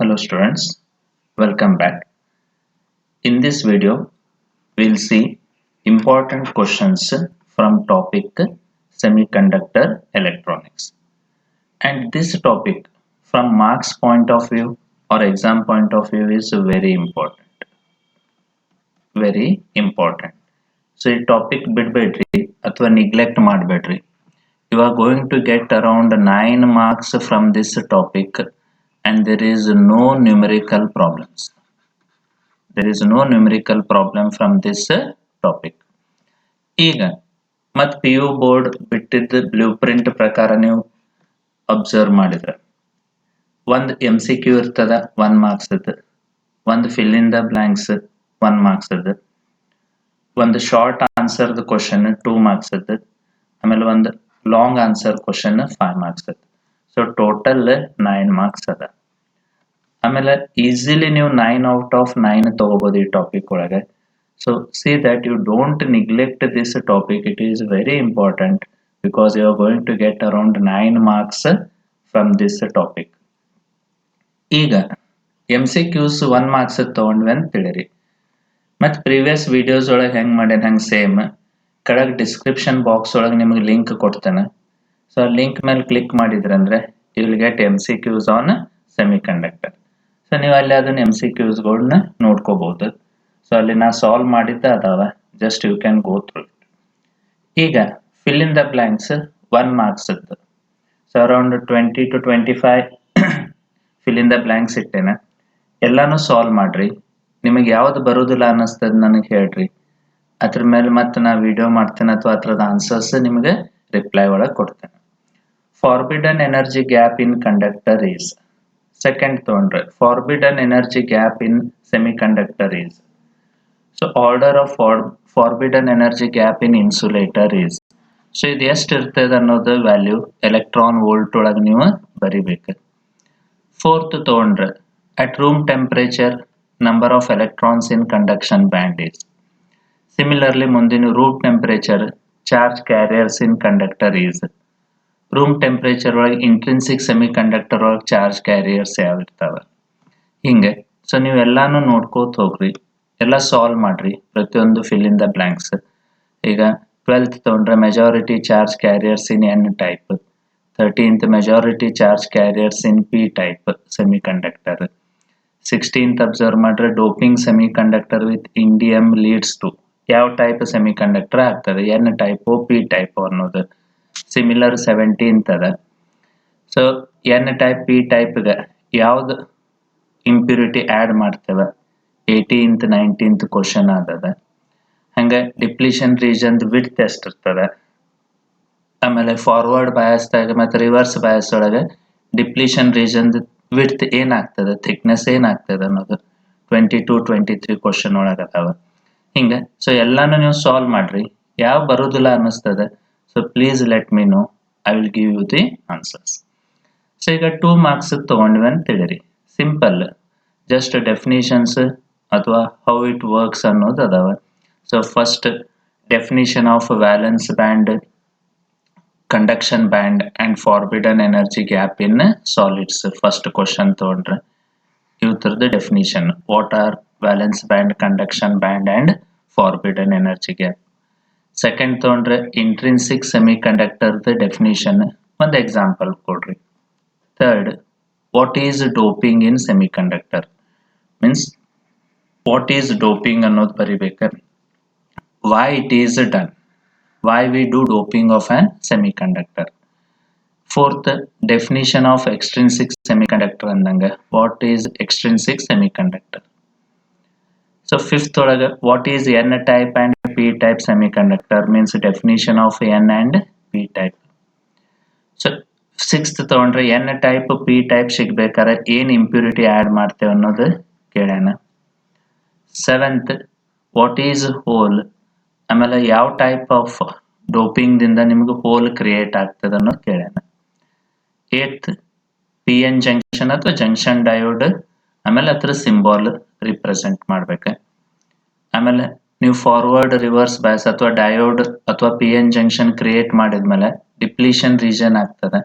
Hello students, welcome back. In this video, we'll see important questions from topic semiconductor electronics. And this topic from marks point of view or exam point of view is very important. Very important. So ಈ topic ಬಿಡಬೇಡ್ರಿ ಅಥವಾ neglect ಮಾಡಬೇಡ್ರಿ. You are going to get around 9 marks from this topic and there is no numerical problems. There is no numerical problem from this topic. ಈಗ ಮತ್ P U board ಬಿಟ್ಟಿದ್ದ blue print ಪ್ರಕಾರ ನೀವು observe ಮಾಡಿದ್ರೆ ಒಂದು M C Q ಇರ್ತದ 1 marks ಅದ, ಒಂದು fill in the blanks 1 marks ಅದ, ಒಂದು ಶಾರ್ಟ್ ಆನ್ಸರ್ ಕ್ವಶನ್ 2 ಮಾರ್ಕ್ಸ್ ಅದ, ಆಮೇಲೆ ಒಂದು ಲಾಂಗ್ ಆನ್ಸರ್ ಕ್ವಶನ್ 5 ಮಾರ್ಕ್ಸ್ ಅದ. ಸೊ ಟೋಟಲ್ 9 ಮಾರ್ಕ್ಸ್ ಅದ. ಆಮೇಲೆ ಈಸಿಲಿ ನೀವು 9 ಔಟ್ ಆಫ್ 9 ತಗೋಬಹುದು ಈ ಟಾಪಿಕ್ ಒಳಗೆ. So see that you don't neglect this topic. It is very important because you are going to get around 9 marks from this topic. ಈಗ M C Qs 1 marks ತಗೊಂಡ್ವಿ ಅಂತ ತಿಳಿರಿ. ಮತ್ತು previous videos ಒಳಗೆ ಹೆಂಗೆ ಮಾಡ್ಯಾನ ಹಂಗೆ ಸೇಮ್ ಕೆಳಗೆ ಡಿಸ್ಕ್ರಿಪ್ಷನ್ ಬಾಕ್ಸ್ ಒಳಗೆ ನಿಮಗೆ ಲಿಂಕ್ ಕೊಡ್ತೇನೆ. ಸೊ ಆ ಲಿಂಕ್ ಮೇಲೆ ಕ್ಲಿಕ್ ಮಾಡಿದ್ರಂದ್ರೆ you will get M C Qs on semiconductor. So ನೀವು ಅಲ್ಲಿ ಅದನ್ನ ಎಂ ಸಿ ಕ್ಯೂಸ್ಗಳನ್ನ ನೋಡ್ಕೋಬಹುದು. ಸೊ ಅಲ್ಲಿ ನಾ ಸಾಲ್ವ್ ಮಾಡಿದ್ದ ಅದಾವ, just you can go through it. ಈಗ fill in the blanks 1 marks ಇತ್ತು. So around 20 to 25 fill in the blanks ಇಟ್ಟೇನೆ. ಎಲ್ಲಾನು ಸಾಲ್ವ್ ಮಾಡ್ರಿ. ನಿಮಗೆ ಯಾವ್ದು ಬರೋದಿಲ್ಲ ಅನ್ನಿಸ್ತದ ನನಗೆ ಹೇಳ್ರಿ. ಅದ್ರ ಮೇಲೆ ಮತ್ತೆ ನಾ ವಿಡಿಯೋ ಮಾಡ್ತೇನೆ ಅಥವಾ ಅದ್ರದ ಆನ್ಸರ್ಸ್ ನಿಮಗೆ ರಿಪ್ಲೈ ಒಳಗೆ ಕೊಡ್ತೇನೆ. Forbidden energy gap in conductor is. Second ತಗೊಂಡ್ರೆ forbidden energy gap in semiconductor is. So order of forbidden energy gap in insulator is. So ಇದು ಎಷ್ಟು ಇರ್ತದೆ ಅನ್ನೋದು ವ್ಯಾಲ್ಯೂ ಎಲೆಕ್ಟ್ರಾನ್ ವೋಲ್ಟ್ ಒಳಗೆ ನೀವು ಬರಿಬೇಕು. ಫೋರ್ತ್ ತಗೊಂಡ್ರೆ at room temperature number of electrons in conduction band is. Similarly ಮುಂದಿನ room temperature charge carriers in conductor is. Room temperature ಒಳಗೆ ಇಂಟ್ರಿನ್ಸಿಕ್ ಸೆಮಿ ಕಂಡಕ್ಟರ್ ಒಳಗೆ ಚಾರ್ಜ್ ಕ್ಯಾರಿಯರ್ಸ್ ಯಾವ ಇರ್ತಾವ ಹಿಂಗೆ. ಸೊ ನೀವು ಎಲ್ಲಾನು ನೋಡ್ಕೋತ ಹೋಗ್ರಿ, ಎಲ್ಲ ಸಾಲ್ವ್ ಮಾಡ್ರಿ ಪ್ರತಿಯೊಂದು ಫಿಲ್ ಇನ್ ದ ಬ್ಲಾಂಕ್ಸ್. ಈಗ 12th ತಗೊಂಡ್ರೆ majority charge carriers in N type, 13th majority charge carriers in P type semiconductor, 16th observe ಮಾಡ್ರೆ doping semiconductor with indium leads to ಯಾವ ಟೈಪ್ ಸೆಮಿ ಕಂಡಕ್ಟರ್ ಆಗ್ತದೆ, N type P type ಅನ್ನೋದು. Similar 17th ಅದ. So N type P ಟೈಪ್ಗೆ ಯಾವ್ದು impurity add ಮಾಡ್ತೇವೆ 18th 19th question ಆದದ. ಹಂಗೆ ಡಿಪ್ಲೀಷನ್ ರೀಜನ್ ವಿಡ್ತ್ ಎಷ್ಟಿರ್ತದೆ, ಆಮೇಲೆ ಫಾರ್ವರ್ಡ್ ಬಯಾಸ್ದಾಗ ಮತ್ತು ರಿವರ್ಸ್ ಬಯಾಸ್ ಒಳಗೆ ಡಿಪ್ಲೀಷನ್ ರೀಜನ್ ವಿಡ್ತ್ ಏನಾಗ್ತದೆ, ಥಿಕ್ನೆಸ್ ಏನಾಗ್ತದೆ ಅನ್ನೋದು 22 23 ಕ್ವಶನ್ ಒಳಗೆ ಅದಾವ ಹಿಂಗೆ. ಸೊ ಎಲ್ಲಾನು ನೀವು ಸಾಲ್ವ್ ಮಾಡ್ರಿ. ಯಾವ ಬರೋದಿಲ್ಲ ಅನ್ನಿಸ್ತದೆ so please let me know, I will give you the answers. So ಈಗ 2 ಮಾರ್ಕ್ಸ್ ತಗೊಂಡ್ವಿ ಅಂತ ತಿಳಿರಿ. ಸಿಂಪಲ್, ಜಸ್ಟ್ ಡೆಫಿನಿಷನ್ಸ್ ಅಥವಾ ಹೌ ಇಟ್ ವರ್ಕ್ಸ್ ಅನ್ನೋದು ಅದಾವ. So first definition of valence band, conduction band and forbidden energy gap in solids. First question ತಗೊಂಡ್ರೆ ಇವ್ ಥರದ definition, what are valence band, conduction band and forbidden energy gap. Second ತಗೊಂಡ್ರೆ intrinsic semiconductor definition, ಒಂದು example ಕೊಡ್ರಿ. Third what is doping in semi conductor, means what is doping ಅನ್ನೋದು ಬರಿಬೇಕು. Why it is done, why we do doping of an semiconductor. Fourth, definition of extrinsic semiconductor andanga, what is extrinsic semiconductor. So fifth olaga what is n type and p type semiconductor, means definition of n and p type. So sixth ತಗೊಂಡ್ರೆ n type p type ಸಿಗ್ಬೇಕಾದ್ರೆ ಏನ್ impurity add ಮಾಡ್ತೇವೆ ಅನ್ನೋದು ಕೇಳೋಣ. Seventh what is hole, ಆಮೇಲೆ ಯಾವ type of doping ದಿಂದ ನಿಮ್ಗೆ hole create ಆಗ್ತದೆ ಅನ್ನೋದು ಕೇಳೋಣ. ಏತ್ ಪಿ ಎನ್ ಜಂಕ್ಷನ್ ಅಥವಾ ಜಂಕ್ಷನ್ ಡಯೋಡ್, ಆಮೇಲೆ ಅದ್ರ ಸಿಂಬಾಲ್ ರಿಪ್ರೆಸೆಂಟ್ ಮಾಡ್ಬೇಕು. ಆಮೇಲೆ ನೀವು ಫಾರ್ವರ್ಡ್ ರಿವರ್ಸ್ ಬಯಾಸ್ ಅಥವಾ ಡಯೋಡ್ ಅಥವಾ ಪಿ ಎನ್ ಜಂಕ್ಷನ್ ಕ್ರಿಯೇಟ್ ಮಾಡಿದ್ಮೇಲೆ ಡಿಪ್ಲೀಷನ್ ರೀಜನ್ ಆಗ್ತದೆ.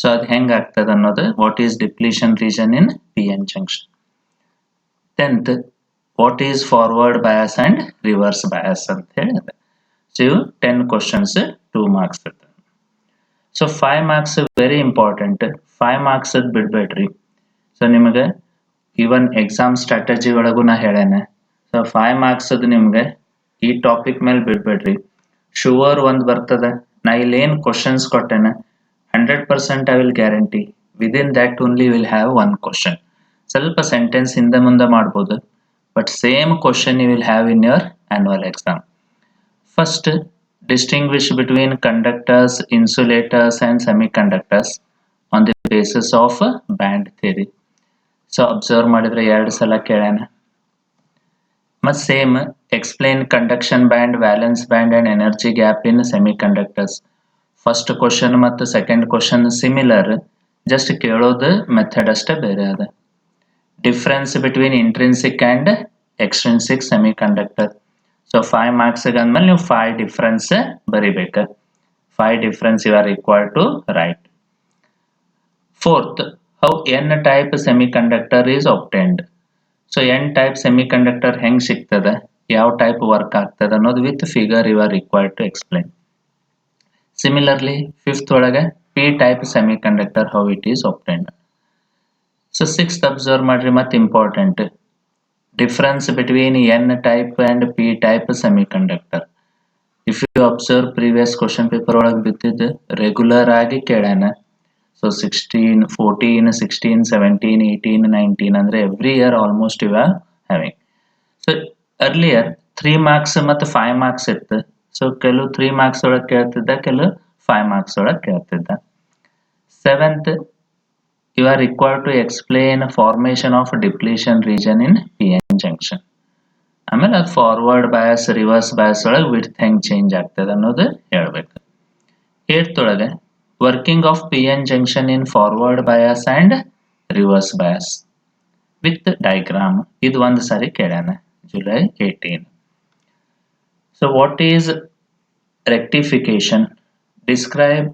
ಸೊ ಅದು ಹೆಂಗೆ ಆಗ್ತದೆ ಅನ್ನೋದು what is depletion region in P N junction. 10th what is forward bias and reverse bias ಅಂತ ಹೇಳಿದೆ. ಸೊ ಇವು 10 questions 2 marks. So 5 marks very important. 5 marks ಬಿಡ್ಬೇಡ್ರಿ. ಸೊ ನಿಮಗೆ ಈವನ್ ಎಕ್ಸಾಮ್ ಸ್ಟ್ರಾಟಜಿ ಒಳಗೂ ನಾ ಹೇಳೇನೆ. ಸೊ 5 ಮಾರ್ಕ್ಸ್ ನಿಮ್ಗೆ ಈ ಟಾಪಿಕ್ ಮೇಲೆ ಬಿಡ್ಬೇಡ್ರಿ. ಶುವರ್ ಒಂದು ಬರ್ತದೆ. ನಾ ಇಲ್ಲಿ ಏನು questions ಕೊಟ್ಟೇನೆ 100% I will guarantee within that only you will have one question. ಸ್ವಲ್ಪ ಸೆಂಟೆನ್ಸ್ ಹಿಂದೆ ಮುಂದೆ ಮಾಡ್ಬೋದು, but same question you will have in your annual exam. First, distinguish between conductors, insulators and semiconductors on the basis of band theory. So observe ಮಾಡಿದ್ರೆ 2 ಸಲ ಕೇಳೋಣ. ಮತ್ತು same explain conduction band, valence band and energy gap in semiconductors. First question ಮತ್ತು second question similar, just ಕೇಳೋದು method ಅಷ್ಟೇ ಬೇರೆ ಅದ. Difference between intrinsic and extrinsic semiconductor. So 5 marks ಅಂದ್ಮೇಲೆ ನೀವು 5 ಡಿಫ್ರೆನ್ಸ್ ಬರಿಬೇಕು. 5 difference you are required to write. 4th, how N type semiconductor is obtained. So N type semiconductor ಹೆಂಗೆ ಸಿಗ್ತದೆ, ಯಾವ ಟೈಪ್ ವರ್ಕ್ ಆಗ್ತದೆ ಅನ್ನೋದು with figure you are required to explain. Similarly, 5th ಒಳಗೆ P type semiconductor how it is obtained. So 6th observe ಮಾಡ್ರಿ, ಮತ್ತೆ important difference between N type and P type semiconductor. If you observe previous question paper ಒಳಗೆ ಬಿದ್ದಿದ್ದು regular ಆಗಿ ಕೇಳ್ಯಾನ. So 16, 14, 16, 17, 18, 19 ಅಂದರೆ every year almost you are having. So earlier 3 marks ಮತ್ತು 5 marks ಇತ್ತು. So ಕೆಲವು 3 marks ಒಳಗೆ ಕೇಳ್ತಿದ್ದ, ಕೆಲವು 5 ಮಾರ್ಕ್ಸ್ ಒಳಗೆ ಕೇಳ್ತಿದ್ದ. 7th, you are required to explain formation of depletion region in PN junction. ಆಮೇಲೆ ಅದು ಫಾರ್ವರ್ಡ್ ಬಯಾಸ್, ರಿವರ್ಸ್ ಬಯಾಸ್ ಒಳಗೆ ವಿಡ್ತ್ ಹೆಂಗೆ ಚೇಂಜ್ ಆಗ್ತದೆ ಅನ್ನೋದು ಹೇಳ್ಬೇಕು. 8th ಒಳಗೆ working of P N junction in forward bias and reverse bias with diagram. ಇದು ಒಂದು ಸಾರಿ ಕೇಳ್ಯಾನ, July 18. So what is rectification? Describe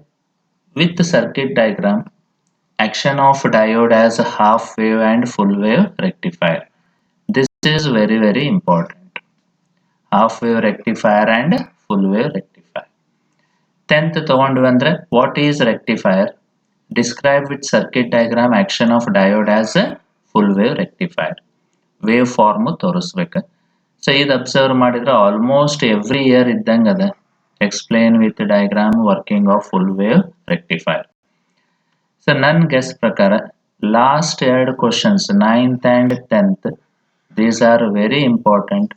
with circuit diagram action of diode as a half wave and full wave rectifier. This is very important. Half wave rectifier and full wave rectifier. 10th ತಗೊಂಡು ಬಂದ್ರೆ what is rectifier? Describe with circuit diagram action of diode as a full wave rectifier. Wave form ತೋರಿಸ್ಬೇಕು. So ಇದು observe ಮಾಡಿದ್ರೆ almost every year ಇದ್ದಂಗೆ ಅದ. Explain with diagram working of full wave rectifier. So ನನ್ನ guess ಪ್ರಕಾರ last 2 questions 9th and 10th these are very important.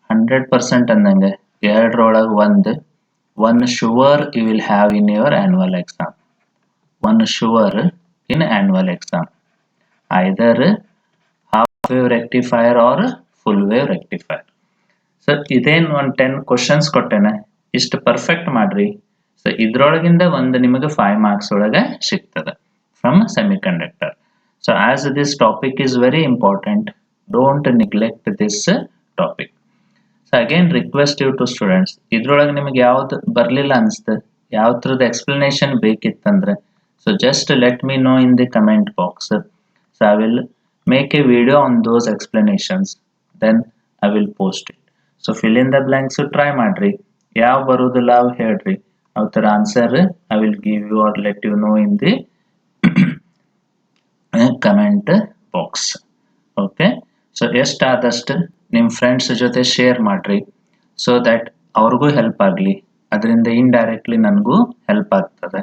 100% ಅಂದಂಗೆ 2ರೊಳಗೆ one sure you will have in your annual exam. One sure in annual exam. Either half wave rectifier or full wave rectifier. So ಇದೇನು ಒಂದು 10 questions ಕೊಟ್ಟೇನೆ, ಇಷ್ಟು perfect ಮಾಡ್ರಿ. So ಇದ್ರೊಳಗಿಂದ ಒಂದು ನಿಮಗೆ 5 marks ಒಳಗೆ ಸಿಗ್ತದೆ from semiconductor. So as this topic is very important, don't neglect this topic. So again request you to students, ಇದ್ರೊಳಗೆ ನಿಮಗೆ ಯಾವ್ದು ಬರಲಿಲ್ಲ ಅನಿಸ್ತು, ಯಾವ ಥರದ ಎಕ್ಸ್ಪ್ಲನೇಷನ್ ಬೇಕಿತ್ತಂದ್ರೆ so just let me know in the comment box. So I will make a video on those explanations, then I will post it. So fill in the blanks try ಮಾಡ್ರಿ, ಯಾವ ಬರೋದಿಲ್ಲ ಅವು ಹೇಳ್ರಿ, ಅವ ಥರ answer I will give you or let you know in the comment box. Okay, so ಎಷ್ಟಾದಷ್ಟು ನಿಮ್ಮ friends ಜೊತೆ ಶೇರ್ ಮಾಡ್ರಿ, ಸೊ ದ್ಯಾಟ್ ಅವ್ರಿಗೂ ಹೆಲ್ಪ್ ಆಗಲಿ, ಅದರಿಂದ ಇಂಡೈರೆಕ್ಟ್ಲಿ ನನಗೂ ಹೆಲ್ಪ್ ಆಗ್ತದೆ.